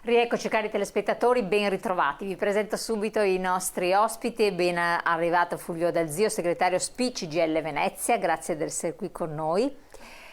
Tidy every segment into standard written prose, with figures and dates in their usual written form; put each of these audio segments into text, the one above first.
Rieccoci cari telespettatori, ben ritrovati. Vi presento subito i nostri ospiti. Ben arrivato Fulvio Dal Zio, segretario SPI CGIL Venezia, grazie di essere qui con noi.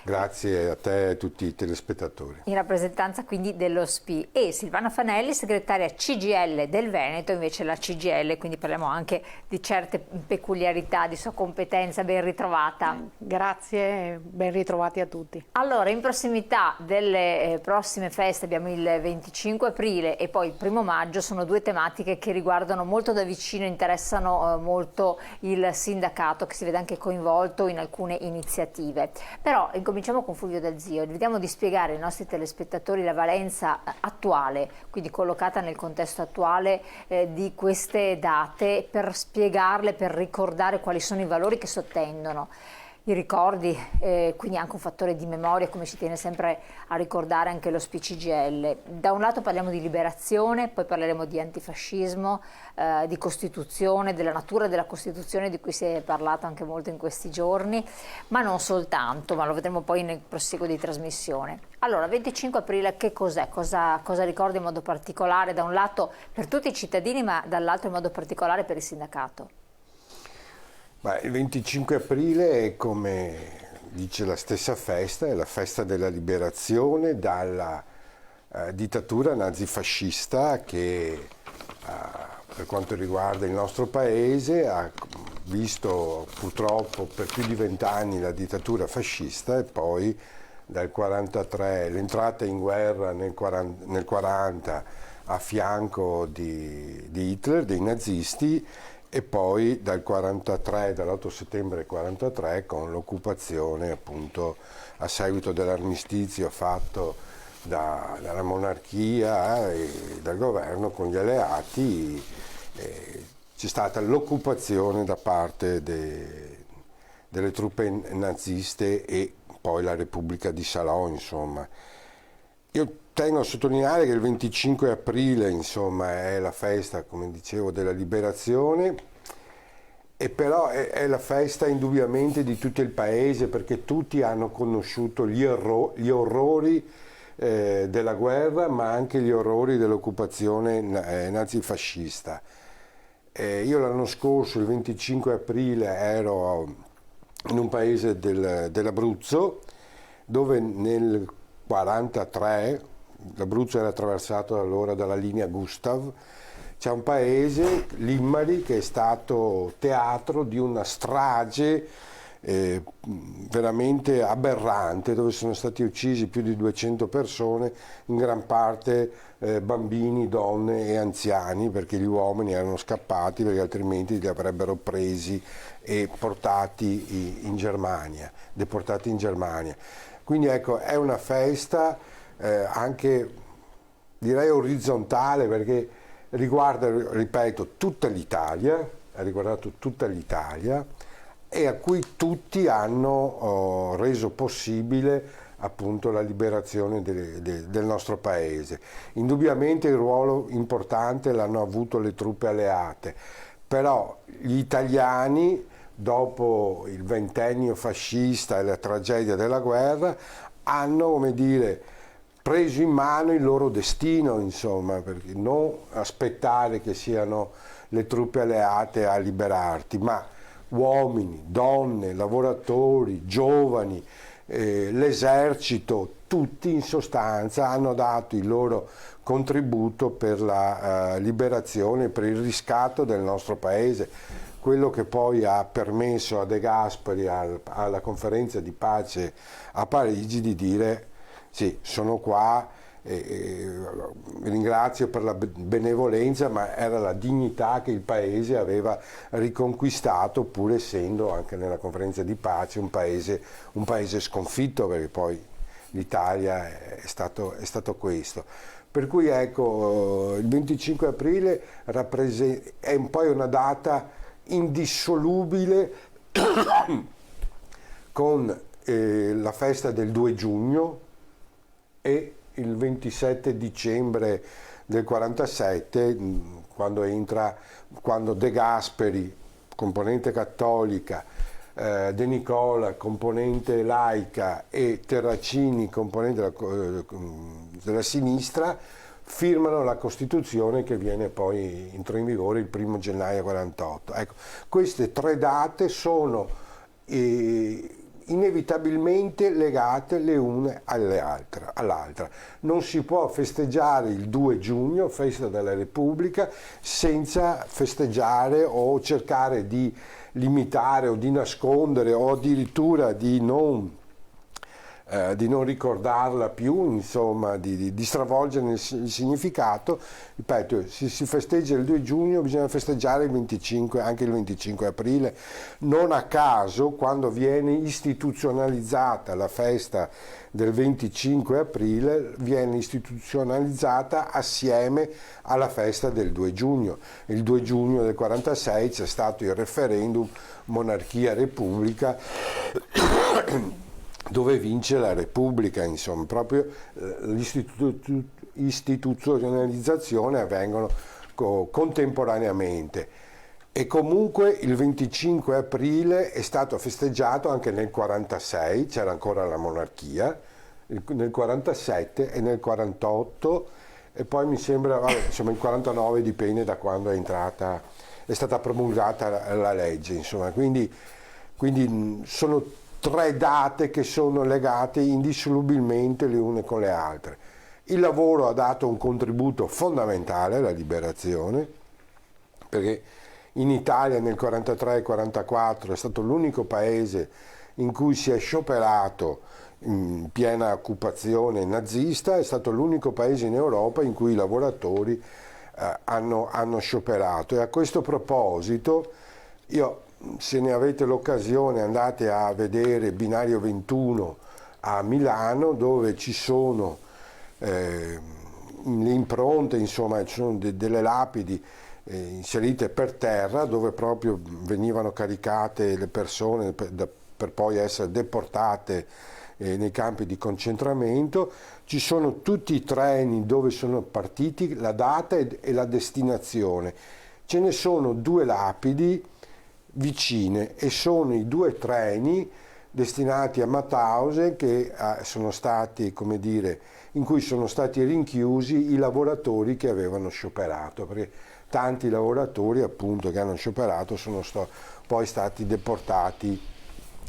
Grazie a te e a tutti i telespettatori. In rappresentanza quindi dello SPI, e Silvana Fanelli, segretaria CGIL del Veneto, invece la CGIL, quindi parliamo anche di certe peculiarità di sua competenza. Ben ritrovata. Grazie, ben ritrovati a tutti. Allora, in prossimità delle prossime feste abbiamo il 25 aprile e poi il 1° maggio, sono due tematiche che riguardano molto da vicino, interessano molto il sindacato, che si vede anche coinvolto in alcune iniziative. Però cominciamo con Fulvio Dal Zio, vediamo di spiegare ai nostri telespettatori la valenza attuale, quindi collocata nel contesto attuale di queste date, per spiegarle, per ricordare quali sono i valori che sottendono. I ricordi, quindi anche un fattore di memoria, come ci tiene sempre a ricordare anche lo SPI CGIL. Da un lato parliamo di liberazione, poi parleremo di antifascismo, di Costituzione, della natura della Costituzione di cui si è parlato anche molto in questi giorni, ma non soltanto, ma lo vedremo poi nel proseguo di trasmissione. Allora, 25 aprile che cos'è? Cosa ricorda in modo particolare, da un lato per tutti i cittadini, ma dall'altro in modo particolare per il sindacato? Il 25 aprile è, come dice la stessa festa, è la festa della liberazione dalla dittatura nazifascista che per quanto riguarda il nostro paese ha visto purtroppo per più di 20 anni la dittatura fascista e poi dal 1943 l'entrata in guerra nel 1940 a fianco di Hitler, dei nazisti, e poi dall'8 settembre 1943 con l'occupazione, appunto, a seguito dell'armistizio fatto dalla monarchia e dal governo con gli alleati, c'è stata l'occupazione da parte delle truppe naziste e poi la Repubblica di Salò, insomma. Io tengo a sottolineare che il 25 aprile, insomma, è la festa, come dicevo, della liberazione, e però è la festa indubbiamente di tutto il paese, perché tutti hanno conosciuto gli orrori della guerra, ma anche gli orrori dell'occupazione nazifascista. Io l'anno scorso, il 25 aprile, ero in un paese dell'Abruzzo, dove nel 1943, l'Abruzzo era attraversato allora dalla linea Gustav. C'è un paese, Limmari, che è stato teatro di una strage veramente aberrante, dove sono stati uccisi più di 200 persone, in gran parte bambini, donne e anziani, perché gli uomini erano scappati, perché altrimenti li avrebbero presi e portati in Germania, deportati in Germania. Quindi ecco, è una festa anche, direi, orizzontale, perché riguarda, ripeto, tutta l'Italia, ha riguardato tutta l'Italia, e a cui tutti hanno reso possibile, appunto, la liberazione del nostro paese. Indubbiamente il ruolo importante l'hanno avuto le truppe alleate, però gli italiani, dopo il ventennio fascista e la tragedia della guerra, hanno, come dire, preso in mano il loro destino, insomma, perché non aspettare che siano le truppe alleate a liberarti, ma uomini, donne, lavoratori, giovani, l'esercito, tutti in sostanza hanno dato il loro contributo per la liberazione, per il riscatto del nostro paese, quello che poi ha permesso a De Gasperi alla conferenza di pace a Parigi di dire: sì, sono qua, ringrazio per la benevolenza, ma era la dignità che il paese aveva riconquistato, pur essendo anche nella conferenza di pace un paese sconfitto, perché poi l'Italia è stato questo. Per cui ecco, il 25 aprile è poi una data indissolubile con la festa del 2 giugno e il 27 dicembre del 47, quando De Gasperi, componente cattolica, De Nicola, componente laica, e Terracini, componente della sinistra, firmano la Costituzione che entra in vigore il 1° gennaio 48. Ecco, queste 3 date sono inevitabilmente legate le une all'altra. Non si può festeggiare il 2 giugno, festa della Repubblica, senza festeggiare o cercare di limitare o di nascondere o addirittura di non ricordarla più, insomma, di stravolgere il significato. Ripeto, se si festeggia il 2 giugno bisogna festeggiare anche il 25 aprile. Non a caso, quando viene istituzionalizzata la festa del 25 aprile, viene istituzionalizzata assieme alla festa del 2 giugno. Il 2 giugno del 46 c'è stato il referendum monarchia-repubblica dove vince la Repubblica, insomma, proprio l'istituzionalizzazione avvengono contemporaneamente. E comunque il 25 aprile è stato festeggiato anche nel 46, c'era ancora la monarchia, nel 47 e nel 48 e poi mi sembra, insomma, il 49 dipende da quando è stata promulgata la legge, insomma, quindi sono 3 date che sono legate indissolubilmente le une con le altre. Il lavoro ha dato un contributo fondamentale alla liberazione, perché in Italia nel 43 e 44 è stato l'unico paese in cui si è scioperato in piena occupazione nazista, è stato l'unico paese in Europa in cui i lavoratori hanno scioperato. E a questo proposito, se ne avete l'occasione, andate a vedere Binario 21 a Milano, dove ci sono le impronte, insomma, ci sono delle lapidi inserite per terra, dove proprio venivano caricate le persone per poi essere deportate nei campi di concentramento. Ci sono tutti i treni dove sono partiti, la data e la destinazione. Ce ne sono 2 lapidi vicine e sono i 2 treni destinati a Mauthausen che sono stati, come dire, in cui sono stati rinchiusi i lavoratori che avevano scioperato, perché tanti lavoratori appunto che hanno scioperato sono poi stati deportati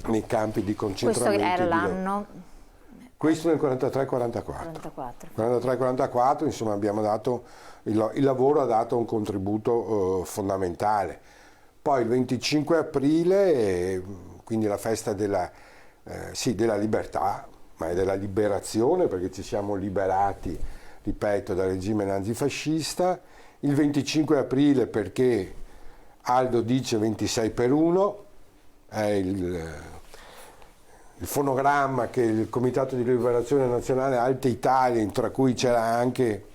nei campi di concentramento. Questo era l'anno? Questo nel 43-44. 43-44, insomma, abbiamo dato il lavoro ha dato un contributo fondamentale. Poi il 25 aprile, quindi la festa della libertà, ma è della liberazione, perché ci siamo liberati, ripeto, dal regime nazifascista. Il 25 aprile perché Aldo dice 26 per 1, è il fonogramma che il Comitato di Liberazione Nazionale Alta Italia, tra cui c'era anche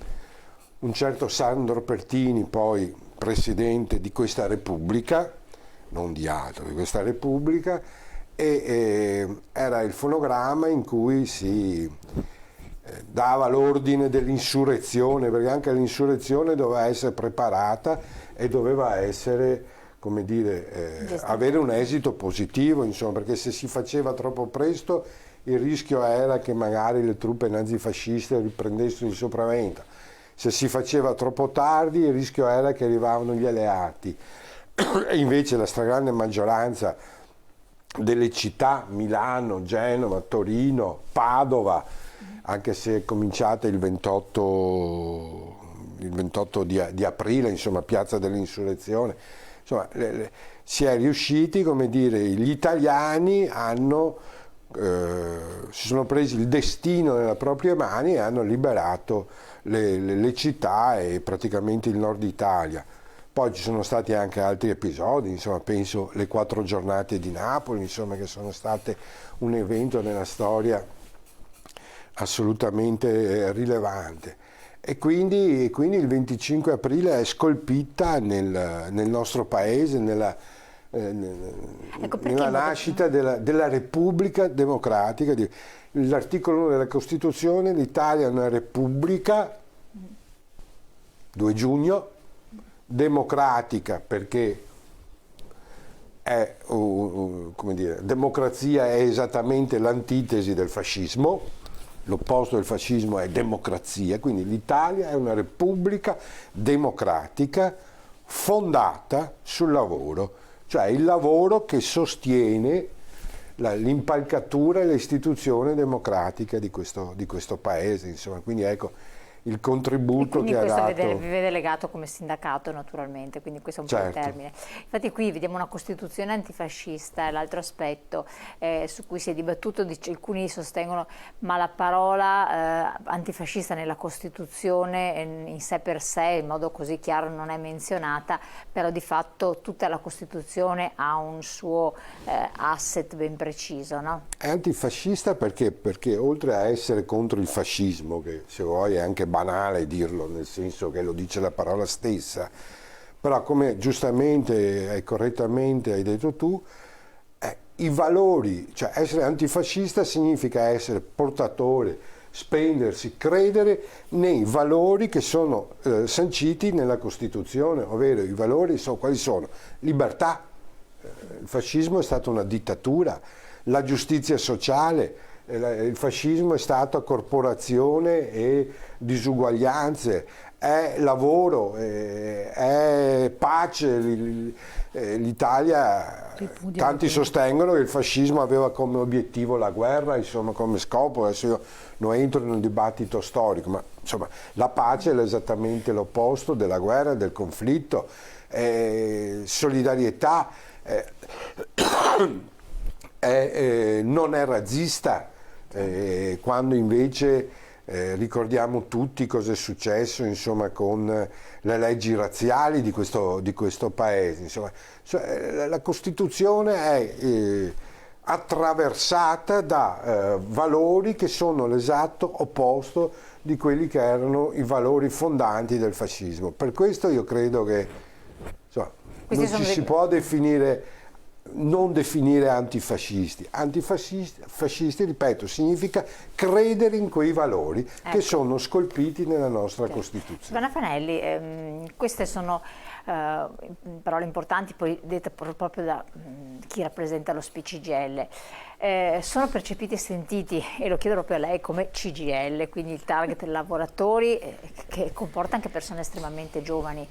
un certo Sandro Pertini, poi presidente di questa Repubblica, non di altro, di questa Repubblica, e era il fonogramma in cui si dava l'ordine dell'insurrezione, perché anche l'insurrezione doveva essere preparata e doveva essere, come dire, avere un esito positivo, insomma, perché se si faceva troppo presto il rischio era che magari le truppe nazifasciste riprendessero il sopravvento. Se si faceva troppo tardi il rischio era che arrivavano gli alleati. E invece la stragrande maggioranza delle città, Milano, Genova, Torino, Padova, anche se è cominciata il 28 di aprile, insomma, piazza dell'insurrezione, insomma, si è riusciti, come dire, gli italiani si sono presi il destino nelle proprie mani e hanno liberato le città e praticamente il nord Italia. Poi ci sono stati anche altri episodi, insomma, penso le 4 giornate di Napoli, insomma, che sono state un evento nella storia assolutamente rilevante. E quindi il 25 aprile è scolpita nel nostro paese, nella nascita della Repubblica Democratica. L'articolo 1 della Costituzione: l'Italia è una Repubblica, 2 giugno, democratica perché è, come dire, democrazia è esattamente l'antitesi del fascismo, l'opposto del fascismo è democrazia, quindi l'Italia è una repubblica democratica fondata sul lavoro, cioè il lavoro che sostiene l'impalcatura e l'istituzione democratica di questo paese, insomma. Quindi ecco il contributo che ha dato. Quindi questo vi vede legato come sindacato naturalmente, quindi questo è un po' il termine. Infatti qui vediamo una Costituzione antifascista, è l'altro aspetto su cui si è dibattuto, alcuni sostengono ma la parola antifascista nella Costituzione in sé per sé in modo così chiaro non è menzionata, però di fatto tutta la Costituzione ha un suo asset ben preciso, no? È antifascista perché oltre a essere contro il fascismo, che se vuoi è anche banale dirlo, nel senso che lo dice la parola stessa, però come giustamente e correttamente hai detto tu, i valori, cioè essere antifascista significa essere portatore, spendersi, credere nei valori che sono sanciti nella Costituzione, ovvero i valori quali sono? Libertà, il fascismo è stata una dittatura, la giustizia sociale, il fascismo è stato corporazione e disuguaglianze, è lavoro, è pace. L'Italia, tanti sostengono che il fascismo aveva come obiettivo la guerra, insomma come scopo, adesso io non entro in un dibattito storico, ma insomma la pace è esattamente l'opposto della guerra, del conflitto, solidarietà, non è razzista, quando invece ricordiamo tutti cosa è successo insomma, con le leggi razziali di questo paese. Insomma, la Costituzione è attraversata da valori che sono l'esatto opposto di quelli che erano i valori fondanti del fascismo. Per questo io credo che insomma, non ci si può non definire antifascisti. Antifascisti, ripeto, significa credere in quei valori che sono scolpiti nella nostra Costituzione. Silvana Fanelli, queste sono parole importanti, poi dette proprio da chi rappresenta lo SPCGIL. Sono percepiti e sentiti, e lo chiedo proprio a lei, come CGIL, quindi il target dei lavoratori, che comporta anche persone estremamente giovani,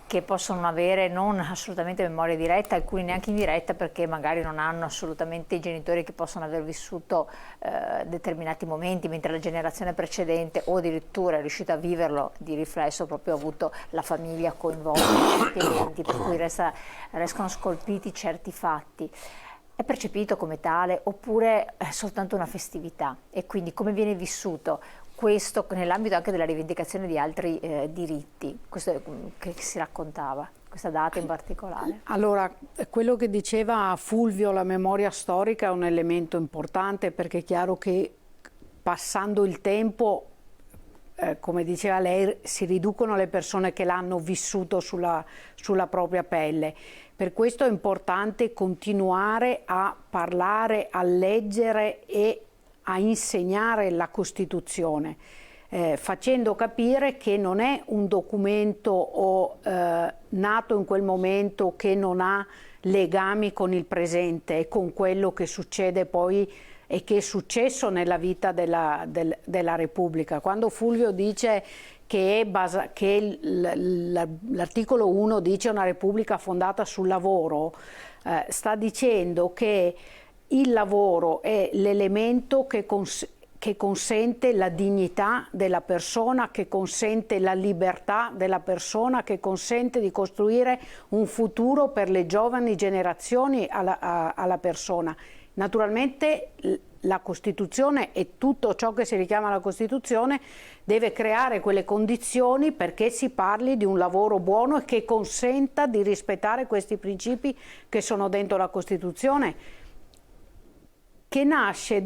che possono avere non assolutamente memoria diretta, alcuni neanche indiretta, perché magari non hanno assolutamente i genitori che possono aver vissuto determinati momenti, mentre la generazione precedente o addirittura è riuscita a viverlo di riflesso, proprio ha avuto la famiglia coinvolta in certi eventi, per cui restano scolpiti certi fatti. È percepito come tale oppure è soltanto una festività? E quindi come viene vissuto questo nell'ambito anche della rivendicazione di altri diritti, questo che si raccontava, questa data in particolare? Allora, quello che diceva Fulvio, la memoria storica è un elemento importante, perché è chiaro che passando il tempo, come diceva lei, si riducono le persone che l'hanno vissuto sulla propria pelle. Per questo è importante continuare a parlare, a leggere e a insegnare la Costituzione, facendo capire che non è un documento nato in quel momento che non ha legami con il presente e con quello che succede poi e che è successo nella vita della Repubblica. Quando Fulvio dice che l'articolo 1 dice una Repubblica fondata sul lavoro, sta dicendo che il lavoro è l'elemento che consente la dignità della persona, che consente la libertà della persona, che consente di costruire un futuro per le giovani generazioni alla persona. Naturalmente la Costituzione e tutto ciò che si richiama alla Costituzione deve creare quelle condizioni perché si parli di un lavoro buono e che consenta di rispettare questi principi che sono dentro la Costituzione, che nasce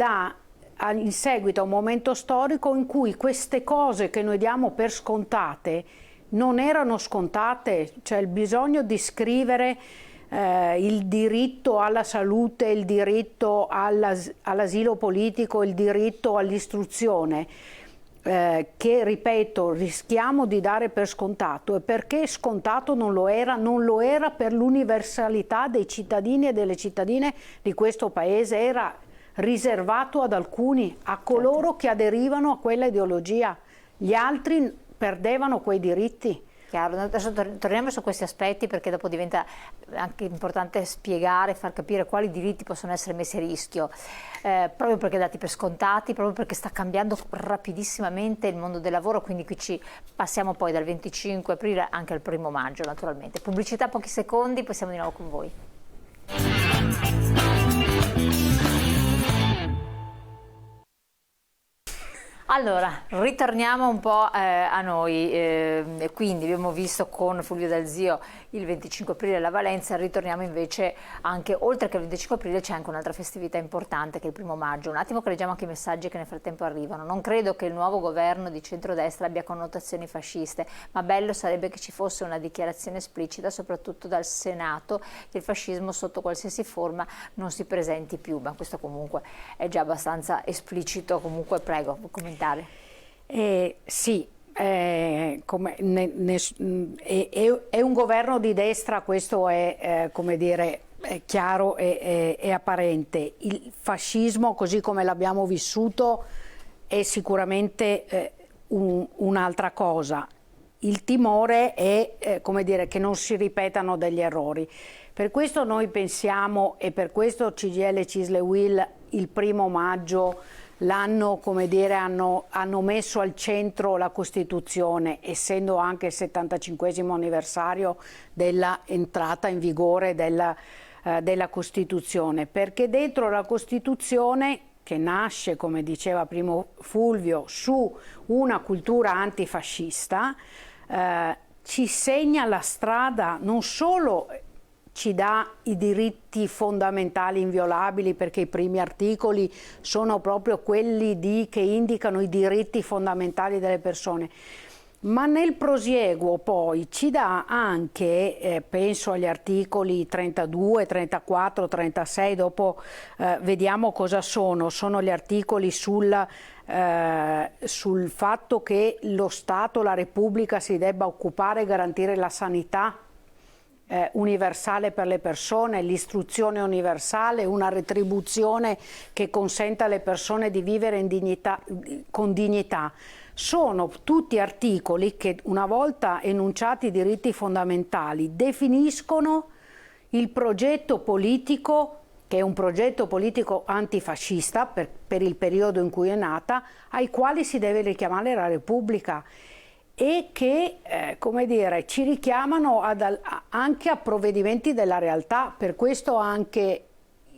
in seguito a un momento storico in cui queste cose che noi diamo per scontate non erano scontate, cioè il bisogno di scrivere il diritto alla salute, il diritto all'asilo politico, il diritto all'istruzione, che ripeto rischiamo di dare per scontato, e perché scontato non lo era per l'universalità dei cittadini e delle cittadine di questo paese, era riservato ad alcuni, a coloro che aderivano a quella ideologia. Gli altri perdevano quei diritti. Chiaro, adesso torniamo su questi aspetti, perché dopo diventa anche importante spiegare, far capire quali diritti possono essere messi a rischio, proprio perché dati per scontati, proprio perché sta cambiando rapidissimamente il mondo del lavoro, quindi qui ci passiamo poi dal 25 aprile anche al 1° maggio naturalmente. Pubblicità, pochi secondi, poi siamo di nuovo con voi. Allora, ritorniamo un po' a noi, quindi abbiamo visto con Fulvio Dal Zio il 25 aprile la Valenza, ritorniamo invece anche, oltre che il 25 aprile c'è anche un'altra festività importante che è il 1° maggio. Un attimo che leggiamo anche i messaggi che nel frattempo arrivano. Non credo che il nuovo governo di centrodestra abbia connotazioni fasciste, ma bello sarebbe che ci fosse una dichiarazione esplicita, soprattutto dal Senato, che il fascismo sotto qualsiasi forma non si presenti più, ma questo comunque è già abbastanza esplicito. Comunque prego, commentare. Sì, è un governo di destra, questo è, come dire, è chiaro e apparente. Il fascismo, così come l'abbiamo vissuto, è sicuramente un'altra cosa. Il timore è, come dire, che non si ripetano degli errori. Per questo noi pensiamo, e per questo CGIL, CISL e UIL il 1° maggio l'hanno, come dire, hanno messo al centro la Costituzione, essendo anche il 75° anniversario della entrata in vigore della Costituzione, perché dentro la Costituzione, che nasce, come diceva prima Fulvio, su una cultura antifascista, ci segna la strada, non solo ci dà i diritti fondamentali inviolabili, perché i primi articoli sono proprio quelli che indicano i diritti fondamentali delle persone, ma nel prosieguo poi ci dà anche, penso agli articoli 32, 34, 36, dopo vediamo cosa sono gli articoli sul fatto che lo Stato, la Repubblica si debba occupare e garantire la sanità universale per le persone, l'istruzione universale, una retribuzione che consenta alle persone di vivere con dignità. Sono tutti articoli che, una volta enunciati i diritti fondamentali, definiscono il progetto politico, che è un progetto politico antifascista per il periodo in cui è nata, ai quali si deve richiamare la Repubblica, e che, come dire, ci richiamano anche a provvedimenti della realtà. Per questo anche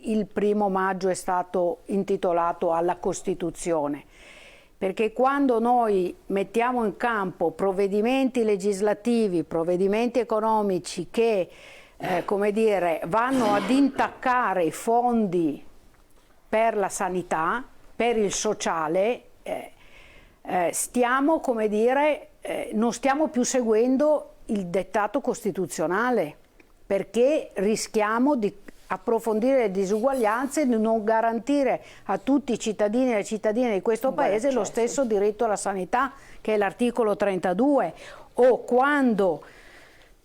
il 1° maggio è stato intitolato alla Costituzione, perché quando noi mettiamo in campo provvedimenti legislativi, provvedimenti economici che, come dire, vanno ad intaccare i fondi per la sanità, per il sociale, stiamo, come dire, non stiamo più seguendo il dettato costituzionale, perché rischiamo di approfondire le disuguaglianze e di non garantire a tutti i cittadini e le cittadine di questo Paese lo stesso diritto alla sanità, che è l'articolo 32. O quando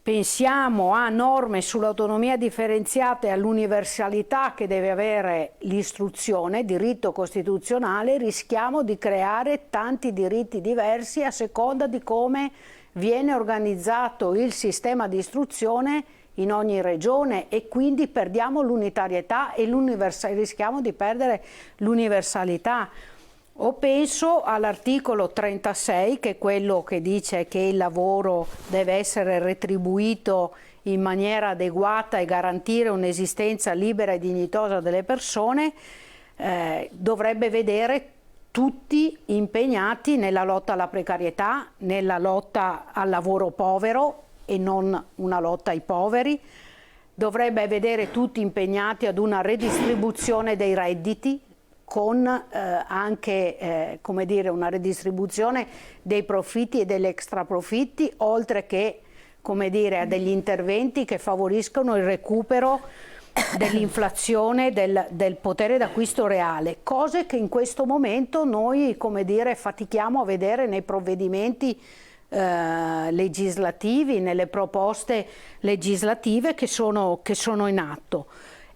pensiamo a norme sull'autonomia differenziata e all'universalità che deve avere l'istruzione, diritto costituzionale, rischiamo di creare tanti diritti diversi a seconda di come viene organizzato il sistema di istruzione in ogni regione, e quindi perdiamo l'unitarietà e rischiamo di perdere l'universalità. O penso all'articolo 36, che è quello che dice che il lavoro deve essere retribuito in maniera adeguata e garantire un'esistenza libera e dignitosa delle persone, dovrebbe vedere tutti impegnati nella lotta alla precarietà, nella lotta al lavoro povero e non una lotta ai poveri, dovrebbe vedere tutti impegnati ad una redistribuzione dei redditi, con anche come dire, una redistribuzione dei profitti e degli extraprofitti, oltre che, come dire, a degli interventi che favoriscono il recupero dell'inflazione, del potere d'acquisto reale, cose che in questo momento noi, come dire, fatichiamo a vedere nei provvedimenti legislativi, nelle proposte legislative che sono in atto.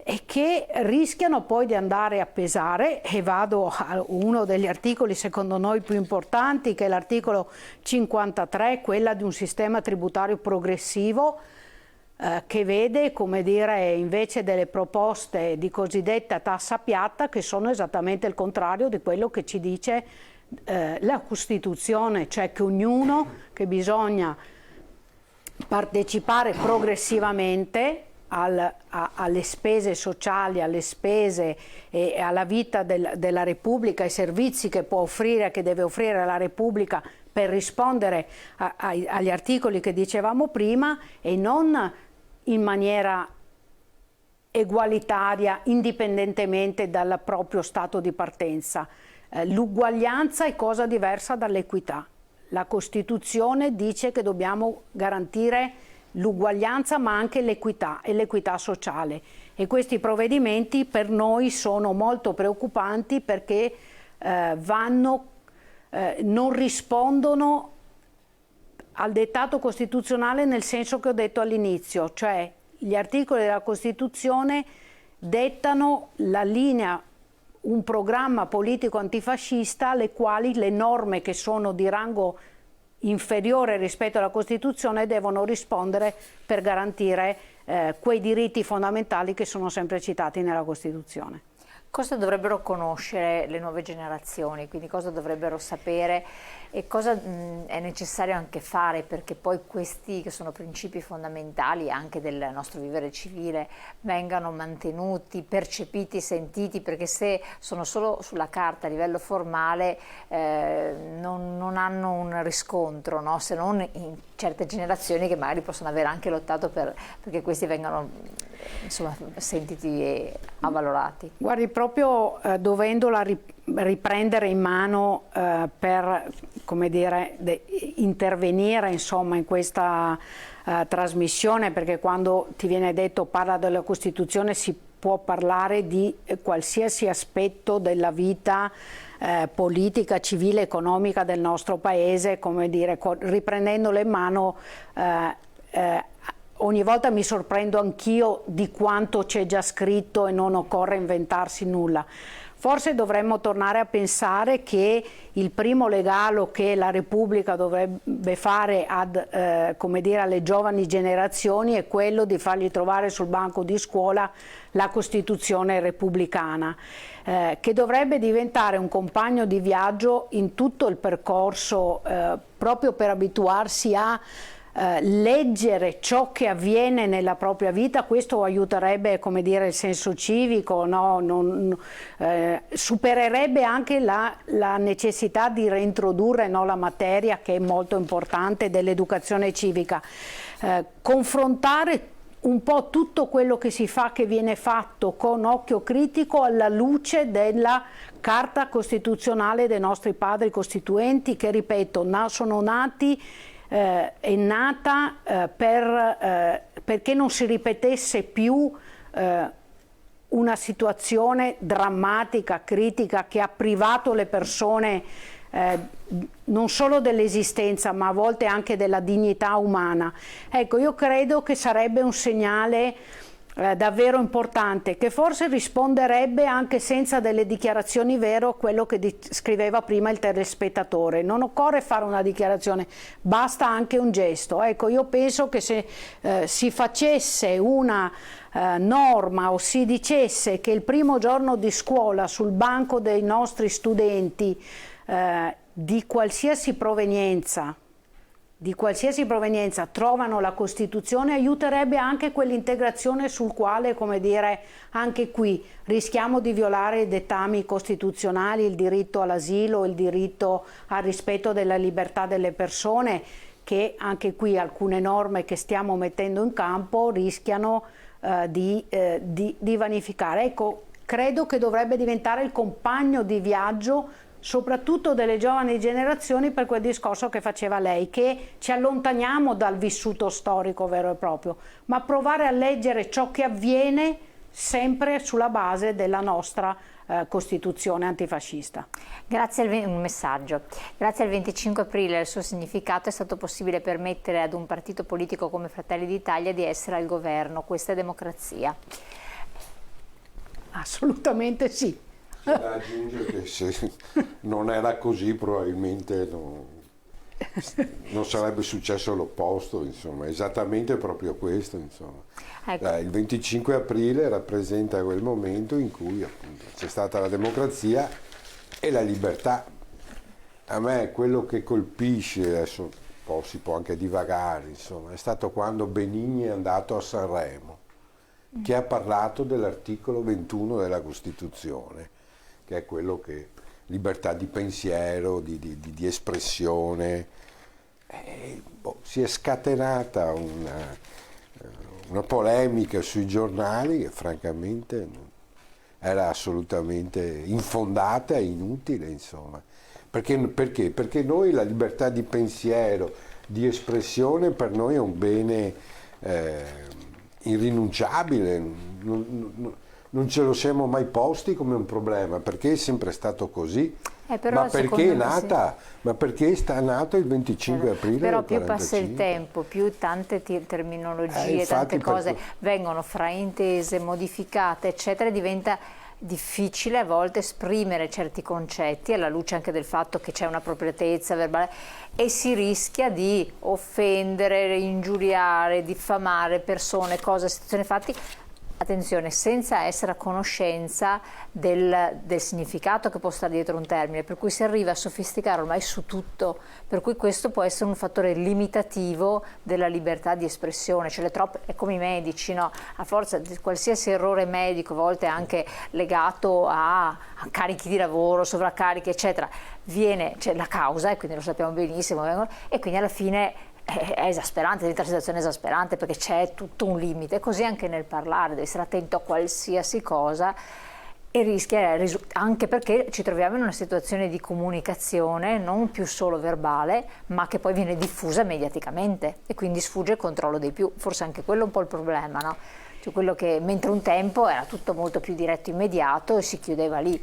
e che rischiano poi di andare a pesare, e vado a uno degli articoli secondo noi più importanti, che è l'articolo 53, quella di un sistema tributario progressivo, che vede, come dire, invece delle proposte di cosiddetta tassa piatta, che sono esattamente il contrario di quello che ci dice la Costituzione, cioè che bisogna partecipare progressivamente alle spese sociali, alle spese e alla vita della Repubblica, ai servizi che può offrire, che deve offrire la Repubblica per rispondere agli articoli che dicevamo prima, e non in maniera egualitaria, indipendentemente dal proprio stato di partenza. L'uguaglianza è cosa diversa dall'equità. La Costituzione dice che dobbiamo garantire l'uguaglianza ma anche l'equità e l'equità sociale, e questi provvedimenti per noi sono molto preoccupanti perché non rispondono al dettato costituzionale nel senso che ho detto all'inizio, cioè gli articoli della Costituzione dettano la linea, un programma politico antifascista alle quali le norme che sono di rango inferiore rispetto alla Costituzione devono rispondere per garantire quei diritti fondamentali che sono sempre citati nella Costituzione. Cosa dovrebbero conoscere le nuove generazioni, quindi cosa dovrebbero sapere e cosa è necessario anche fare perché poi questi che sono principi fondamentali anche del nostro vivere civile vengano mantenuti, percepiti, sentiti, perché se sono solo sulla carta a livello formale non hanno un riscontro, no? Se non in certe generazioni che magari possono aver anche lottato perché questi vengano insomma sentiti e avvalorati. Guardi, proprio dovendola riprendere in mano per, come dire, intervenire insomma in questa trasmissione, perché quando ti viene detto parla della Costituzione si può parlare di qualsiasi aspetto della vita politica, civile, economica del nostro paese, come dire, riprendendolo in mano ogni volta mi sorprendo anch'io di quanto c'è già scritto e non occorre inventarsi nulla. Forse dovremmo tornare a pensare che il primo regalo che la Repubblica dovrebbe fare come dire, alle giovani generazioni è quello di fargli trovare sul banco di scuola la Costituzione repubblicana, che dovrebbe diventare un compagno di viaggio in tutto il percorso, proprio per abituarsi a leggere ciò che avviene nella propria vita. Questo aiuterebbe, come dire, il senso civico, no? Supererebbe anche la necessità di reintrodurre, no, la materia che è molto importante dell'educazione civica, confrontare un po' tutto quello che si fa, che viene fatto con occhio critico alla luce della Carta Costituzionale dei nostri padri costituenti, che ripeto sono nati è nata perché non si ripetesse più una situazione drammatica, critica, che ha privato le persone non solo dell'esistenza ma a volte anche della dignità umana. Ecco, io credo che sarebbe un segnale davvero importante, che forse risponderebbe anche senza delle dichiarazioni vere a quello che scriveva prima il telespettatore. Non occorre fare una dichiarazione, basta anche un gesto. Ecco, io penso che se si facesse una norma o si dicesse che il primo giorno di scuola sul banco dei nostri studenti di qualsiasi provenienza trovano la Costituzione, aiuterebbe anche quell'integrazione sul quale, come dire, anche qui rischiamo di violare i dettami costituzionali, il diritto all'asilo, il diritto al rispetto della libertà delle persone, che anche qui alcune norme che stiamo mettendo in campo rischiano di vanificare. Ecco, credo che dovrebbe diventare il compagno di viaggio soprattutto delle giovani generazioni, per quel discorso che faceva lei, che ci allontaniamo dal vissuto storico vero e proprio, ma provare a leggere ciò che avviene sempre sulla base della nostra Costituzione antifascista. Grazie un messaggio. Grazie al 25 aprile e al suo significato è stato possibile permettere ad un partito politico come Fratelli d'Italia di essere al governo. Questa è democrazia. Assolutamente sì. C'è da aggiungere che se non era così probabilmente non sarebbe successo l'opposto, insomma, esattamente proprio questo, insomma. Ecco. Il 25 aprile rappresenta quel momento in cui appunto c'è stata la democrazia e la libertà. A me quello che colpisce, adesso si può anche divagare, insomma, è stato quando Benigni è andato a Sanremo, che ha parlato dell'articolo 21 della Costituzione, che è quello che libertà di pensiero, di espressione. Si è scatenata una polemica sui giornali che francamente era assolutamente infondata e inutile, insomma. Perché? Perché noi la libertà di pensiero, di espressione per noi è un bene irrinunciabile, non ce lo siamo mai posti come un problema, perché è sempre stato così. Però Ma perché è secondo me sì. nata? Ma perché è nato il 25 aprile Però del più passa il 45? tempo, più tante terminologie, Infatti, tante cose perché vengono fraintese, modificate, eccetera, diventa difficile a volte esprimere certi concetti alla luce anche del fatto che c'è un'appropriatezza verbale e si rischia di offendere, ingiuriare, diffamare persone, cose, situazioni, fatti. Attenzione, senza essere a conoscenza del significato che può stare dietro un termine, per cui si arriva a sofisticare ormai su tutto, per cui questo può essere un fattore limitativo della libertà di espressione, cioè è come i medici, no? A forza di qualsiasi errore medico, a volte anche legato a carichi di lavoro, sovraccarichi, eccetera, c'è la causa, e quindi lo sappiamo benissimo, e quindi alla fine è esasperante, diventa una situazione esasperante perché c'è tutto un limite, così anche nel parlare, devi essere attento a qualsiasi cosa e rischia, anche perché ci troviamo in una situazione di comunicazione non più solo verbale, ma che poi viene diffusa mediaticamente e quindi sfugge il controllo dei più, forse anche quello è un po' il problema, no? Cioè quello che mentre un tempo era tutto molto più diretto, immediato e si chiudeva lì.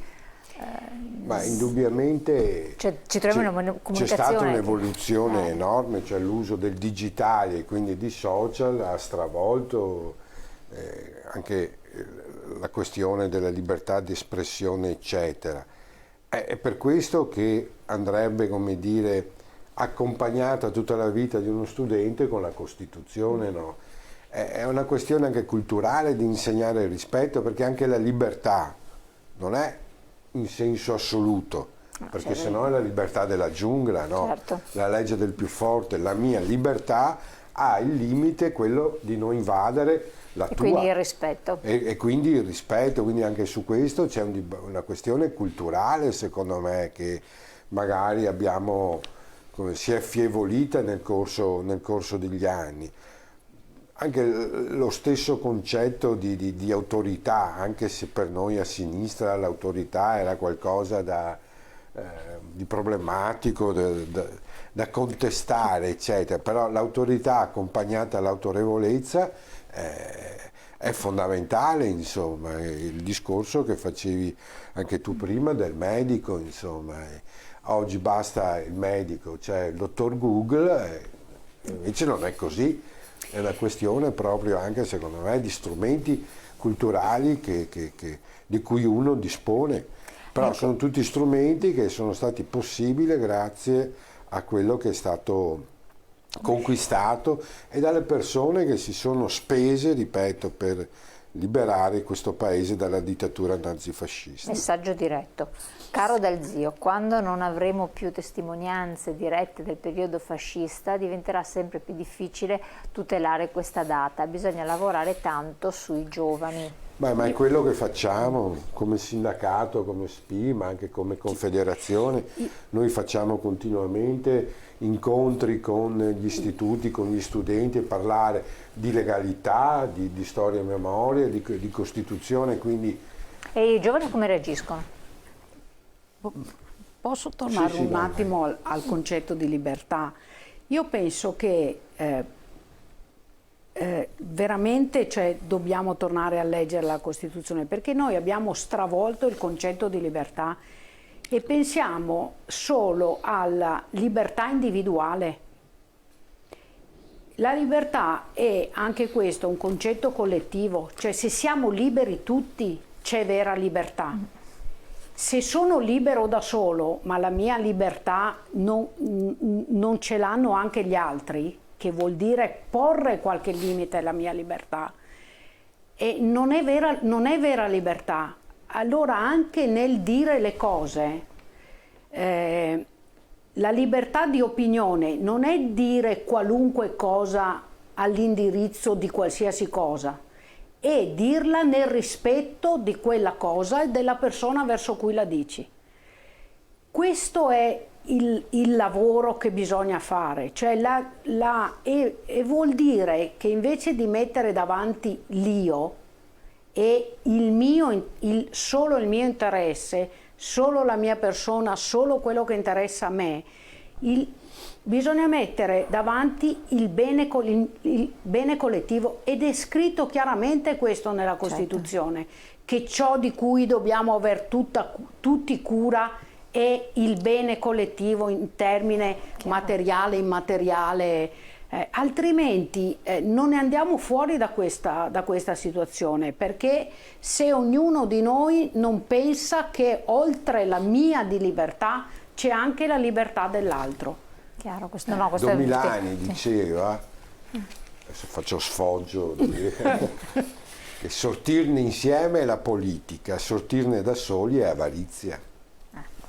Ma indubbiamente Ci troviamo in una c'è stata comunicazione un'evoluzione enorme, cioè l'uso del digitale e quindi di social ha stravolto anche la questione della libertà di espressione, eccetera. È per questo che andrebbe, come dire, accompagnata tutta la vita di uno studente con la Costituzione, no? È una questione anche culturale di insegnare il rispetto, perché anche la libertà non è in senso assoluto, perché sennò è la libertà della giungla, no? Certo. La legge del più forte. La mia libertà ha il limite, quello di non invadere la e tua. quindi il rispetto. E quindi il rispetto, quindi anche su questo c'è una questione culturale, secondo me, che magari si è affievolita nel corso degli anni. Anche lo stesso concetto di autorità, anche se per noi a sinistra l'autorità era qualcosa di problematico, da contestare, eccetera, però l'autorità accompagnata all'autorevolezza è fondamentale, insomma, il discorso che facevi anche tu prima del medico, insomma, oggi basta il medico, cioè il dottor Google, invece non è così. È una questione proprio anche, secondo me, di strumenti culturali di cui uno dispone, però sono tutti strumenti che sono stati possibili grazie a quello che è stato conquistato e dalle persone che si sono spese, ripeto, per liberare questo paese dalla dittatura nazifascista. Messaggio diretto. Caro Dal Zio, quando non avremo più testimonianze dirette del periodo fascista diventerà sempre più difficile tutelare questa data, bisogna lavorare tanto sui giovani. Ma è quello che facciamo come sindacato, come SPI, ma anche come confederazione. Noi facciamo continuamente incontri con gli istituti, con gli studenti, e parlare di legalità, di storia e memoria, di Costituzione. Quindi... E i giovani come reagiscono? Posso tornare Sì, un vai. attimo al concetto di libertà? Io penso che veramente, cioè, dobbiamo tornare a leggere la Costituzione, perché noi abbiamo stravolto il concetto di libertà e pensiamo solo alla libertà individuale. La libertà è anche questo un concetto collettivo, cioè se siamo liberi tutti, c'è vera libertà. Se sono libero da solo, ma la mia libertà non ce l'hanno anche gli altri, che vuol dire porre qualche limite alla mia libertà, e non è vera libertà. Allora anche nel dire le cose, la libertà di opinione non è dire qualunque cosa all'indirizzo di qualsiasi cosa, è dirla nel rispetto di quella cosa e della persona verso cui la dici. Questo è il lavoro che bisogna fare, cioè e vuol dire che invece di mettere davanti l'io e solo il mio interesse, solo la mia persona, solo quello che interessa a me, bisogna mettere davanti il bene collettivo, ed è scritto chiaramente questo nella Costituzione, che ciò di cui dobbiamo aver tutti cura è il bene collettivo in termine materiale, immateriale, altrimenti non ne andiamo fuori da questa situazione, perché se ognuno di noi non pensa che oltre la mia di libertà c'è anche la libertà dell'altro. Chiaro, questo Domilani diceva, adesso faccio sfoggio, che sortirne insieme è la politica, sortirne da soli è avarizia.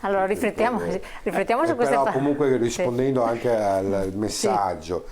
Allora riflettiamo su queste però parole. comunque rispondendo anche al messaggio,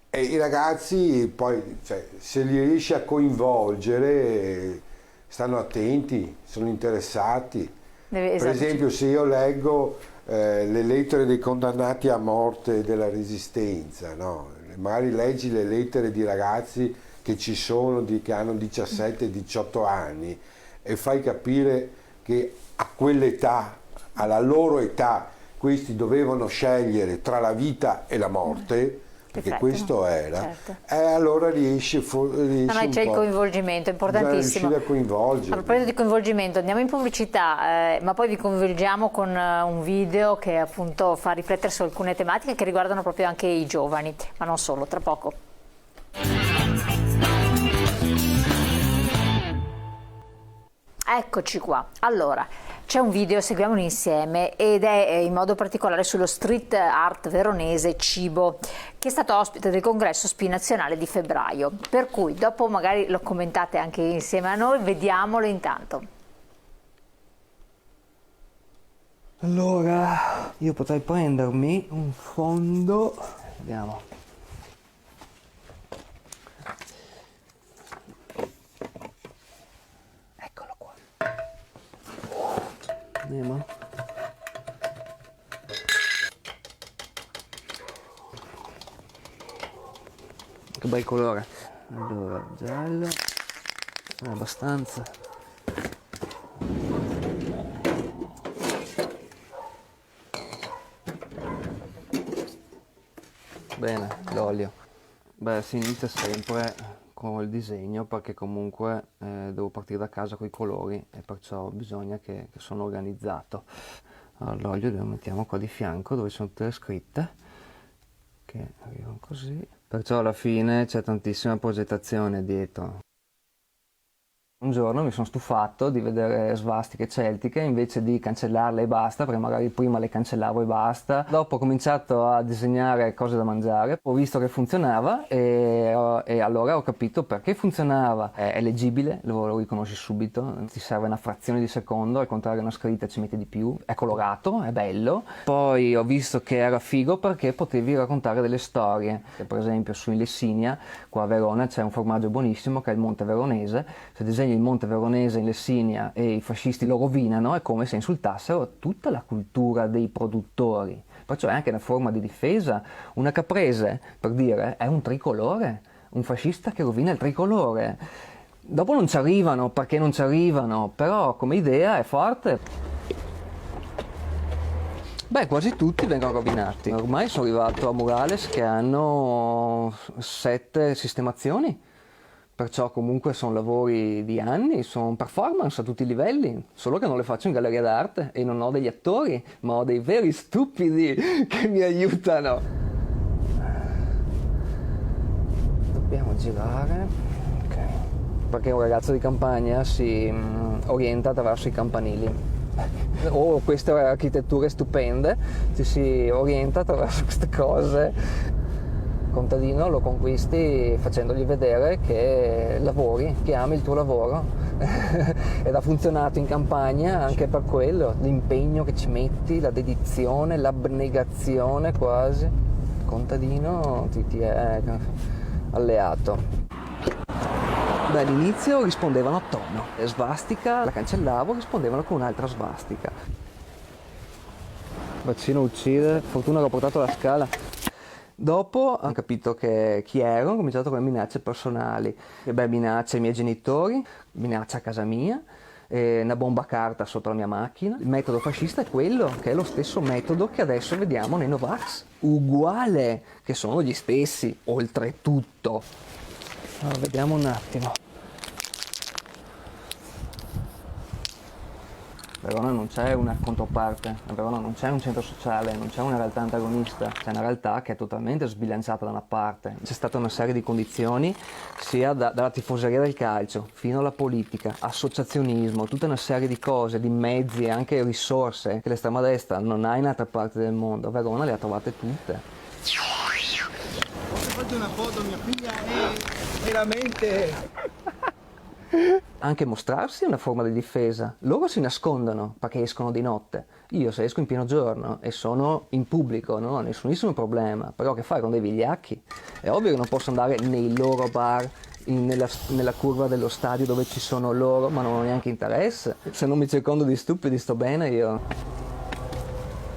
e i ragazzi poi, se li riesci a coinvolgere, stanno attenti, sono interessati. Per esempio, se io leggo le lettere dei condannati a morte della Resistenza, no? Magari leggi le lettere di ragazzi che ci sono, che hanno 17-18 anni, e fai capire che a quell'età, alla loro età, questi dovevano scegliere tra la vita e la morte, perché questo era, certo. E allora riesce c'è il coinvolgimento, è importantissimo. A coinvolgere. A proposito di coinvolgimento, andiamo in pubblicità, ma poi vi coinvolgiamo con un video che appunto fa riflettere su alcune tematiche che riguardano proprio anche i giovani, ma non solo, tra poco. Eccoci qua. Allora, c'è un video, seguiamolo insieme, ed è in modo particolare sullo street art veronese Cibo, che è stato ospite del congresso SPI nazionale di febbraio, per cui dopo magari lo commentate anche insieme a noi, vediamolo intanto. Allora, io potrei prendermi un fondo, vediamo. Eccolo qua. Andiamo. Che bel colore. Allora, giallo. È abbastanza. Bene, l'olio. Beh, si inizia sempre con il disegno, perché comunque devo partire da casa con i colori e perciò bisogna che sono organizzato. Allora, l'olio lo mettiamo qua di fianco dove sono tutte le scritte, che arrivano così. Perciò alla fine c'è tantissima progettazione dietro. Un giorno mi sono stufato di vedere svastiche celtiche, invece di cancellarle e basta, perché magari prima le cancellavo e basta. Dopo ho cominciato a disegnare cose da mangiare, ho visto che funzionava e allora ho capito perché funzionava. È leggibile, lo riconosci subito, ti serve una frazione di secondo, al contrario una scritta ci mette di più, è colorato, è bello. Poi ho visto che era figo perché potevi raccontare delle storie. Per esempio su in Lessinia, qua a Verona, c'è un formaggio buonissimo che è il Monte Veronese. Se disegni il Monte Veronese in Lessinia e i fascisti lo rovinano, è come se insultassero tutta la cultura dei produttori. Perciò è anche una forma di difesa. Una caprese, per dire, è un tricolore, un fascista che rovina il tricolore. Dopo non ci arrivano, perché non ci arrivano, però come idea è forte. Beh, quasi tutti vengono rovinati. Ormai sono arrivato a murales che hanno 7 sistemazioni. Perciò comunque sono lavori di anni, sono performance a tutti i livelli, solo che non le faccio in galleria d'arte e non ho degli attori, ma ho dei veri stupidi che mi aiutano. Dobbiamo girare, ok. perché un ragazzo di campagna si orienta attraverso i campanili. O queste architetture stupende, ci si orienta attraverso queste cose. Il contadino lo conquisti facendogli vedere che lavori, che ami il tuo lavoro ed ha funzionato in campagna anche per quello, l'impegno che ci metti, la dedizione, l'abnegazione quasi. Il contadino ti è alleato. Beh, all'inizio rispondevano a tono, svastica la cancellavo, rispondevano con un'altra svastica. Vaccino uccide, fortuna che ho portato la scala. Dopo hanno capito chi ero, ho cominciato con le minacce personali. Minacce ai miei genitori, minaccia a casa mia, una bomba a carta sotto la mia macchina. Il metodo fascista è quello, che è lo stesso metodo che adesso vediamo nei Novax. Uguale, che sono gli stessi, oltretutto. Allora, vediamo un attimo. A Verona non c'è una controparte, a Verona non c'è un centro sociale, non c'è una realtà antagonista, c'è una realtà che è totalmente sbilanciata da una parte. C'è stata una serie di condizioni, sia dalla tifoseria del calcio fino alla politica, associazionismo, tutta una serie di cose, di mezzi e anche risorse che l'estrema destra non ha in altre parti del mondo. A Verona le ha trovate tutte. Faccio una foto, mia figlia è veramente... Anche mostrarsi è una forma di difesa. Loro si nascondono perché escono di notte. Io se esco in pieno giorno e sono in pubblico non ho nessunissimo problema, però che fare con dei vigliacchi? È ovvio che non posso andare nei loro bar, nella curva dello stadio dove ci sono loro, ma non ho neanche interesse. Se non mi circondo di stupidi sto bene io.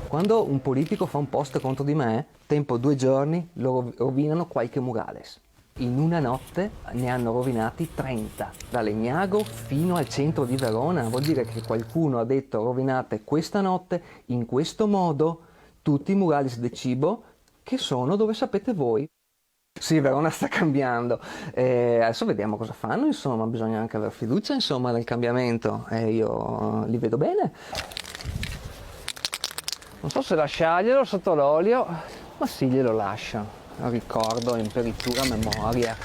Quando un politico fa un post contro di me, tempo 2 giorni, loro rovinano qualche murales. In una notte ne hanno rovinati 30, da Legnago fino al centro di Verona. Vuol dire che qualcuno ha detto rovinate questa notte, in questo modo, tutti i murales del cibo che sono dove sapete voi. Sì, Verona sta cambiando. Adesso vediamo cosa fanno, insomma, bisogna anche avere fiducia, insomma, nel cambiamento. Io li vedo bene. Non so se lasciarglielo sotto l'olio, ma sì, glielo lascio. Ricordo in peritura memoria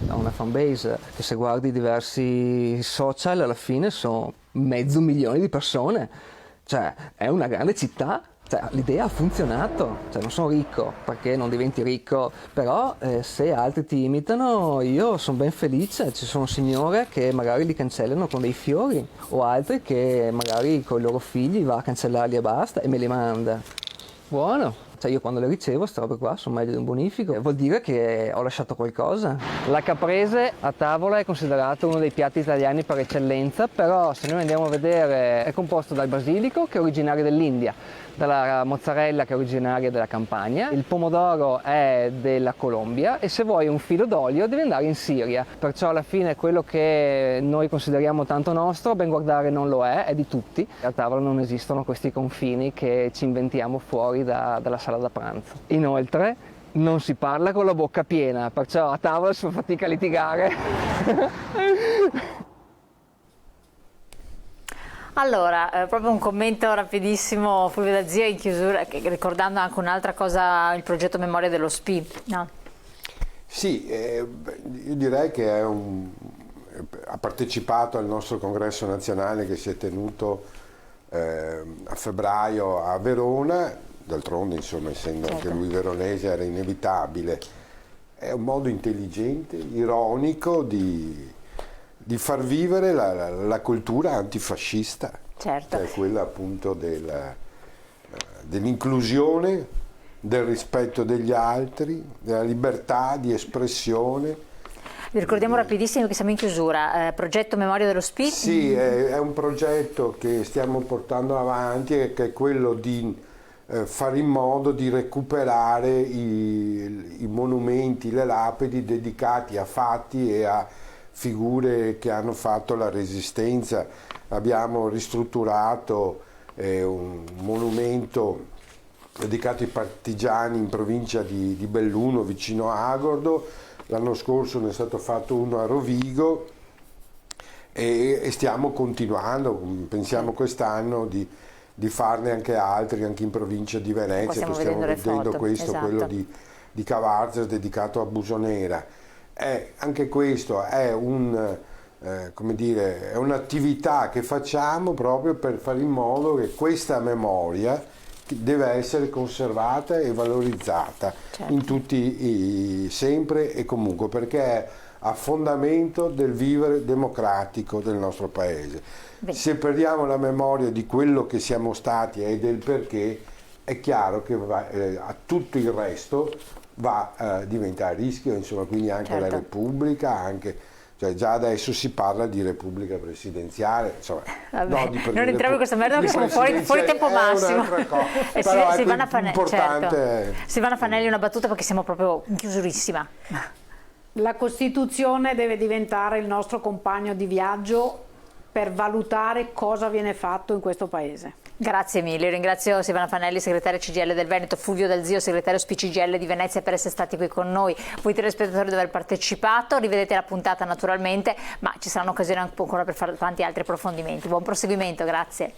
da una fanbase che se guardi diversi social alla fine sono 500.000 di persone, cioè è una grande città, cioè, l'idea ha funzionato, cioè, non sono ricco perché non diventi ricco, però se altri ti imitano io sono ben felice. Ci sono signore che magari li cancellano con dei fiori o altri che magari con i loro figli va a cancellarli e basta e me li manda. Buono. Cioè io quando le ricevo queste robe qua sono meglio di un bonifico, vuol dire che ho lasciato qualcosa. La caprese a tavola è considerato uno dei piatti italiani per eccellenza, però se noi andiamo a vedere è composto dal basilico che è originario dell'India, dalla mozzarella che è originaria della Campania, il pomodoro è della Colombia e se vuoi un filo d'olio devi andare in Siria, perciò alla fine quello che noi consideriamo tanto nostro, a ben guardare non lo è di tutti. A tavola non esistono questi confini che ci inventiamo fuori dalla sala da pranzo. Inoltre non si parla con la bocca piena, perciò a tavola si fa fatica a litigare. Allora, proprio un commento rapidissimo, Fulvio da Zia, in chiusura, ricordando anche un'altra cosa, il progetto Memoria dello SPI. No? Sì, io direi che ha partecipato al nostro congresso nazionale che si è tenuto a febbraio a Verona, d'altronde insomma essendo anche lui veronese era inevitabile. È un modo intelligente, ironico di far vivere la cultura antifascista, Certo. che è quella appunto dell'inclusione, del rispetto degli altri, della libertà di espressione. Vi ricordiamo rapidissimo che siamo in chiusura, progetto Memoria dello SPI. Sì, è un progetto che stiamo portando avanti e che è quello di fare in modo di recuperare i monumenti, le lapidi dedicati a fatti e a figure che hanno fatto la resistenza. Abbiamo ristrutturato un monumento dedicato ai partigiani in provincia di Belluno, vicino a Agordo. L'anno scorso ne è stato fatto uno a Rovigo e stiamo continuando, pensiamo quest'anno di farne anche altri, anche in provincia di Venezia. Stiamo vedendo questo, esatto. Quello di Cavarzas dedicato a Busonera. Anche questo è un come dire, è un'attività che facciamo proprio per fare in modo che questa memoria deve essere conservata e valorizzata in tutti sempre e comunque, perché è a fondamento del vivere democratico del nostro paese. Bene. Se perdiamo la memoria di quello che siamo stati e del perché, è chiaro che a tutto il resto diventa a rischio, insomma, quindi anche la Repubblica, cioè già adesso si parla di Repubblica presidenziale, insomma, non entriamo in questa merda perché siamo fuori tempo massimo. E Silvana Fanelli, una battuta perché siamo proprio in chiusurissima. La Costituzione deve diventare il nostro compagno di viaggio per valutare cosa viene fatto in questo paese. Grazie mille, ringrazio Silvana Fanelli, segretaria CGIL del Veneto, Fulvio Dal Zio, segretario SPCGIL di Venezia, per essere stati qui con noi. Voi telespettatori di aver partecipato, rivedete la puntata naturalmente, ma ci sarà un'occasione ancora per fare tanti altri approfondimenti. Buon proseguimento, grazie.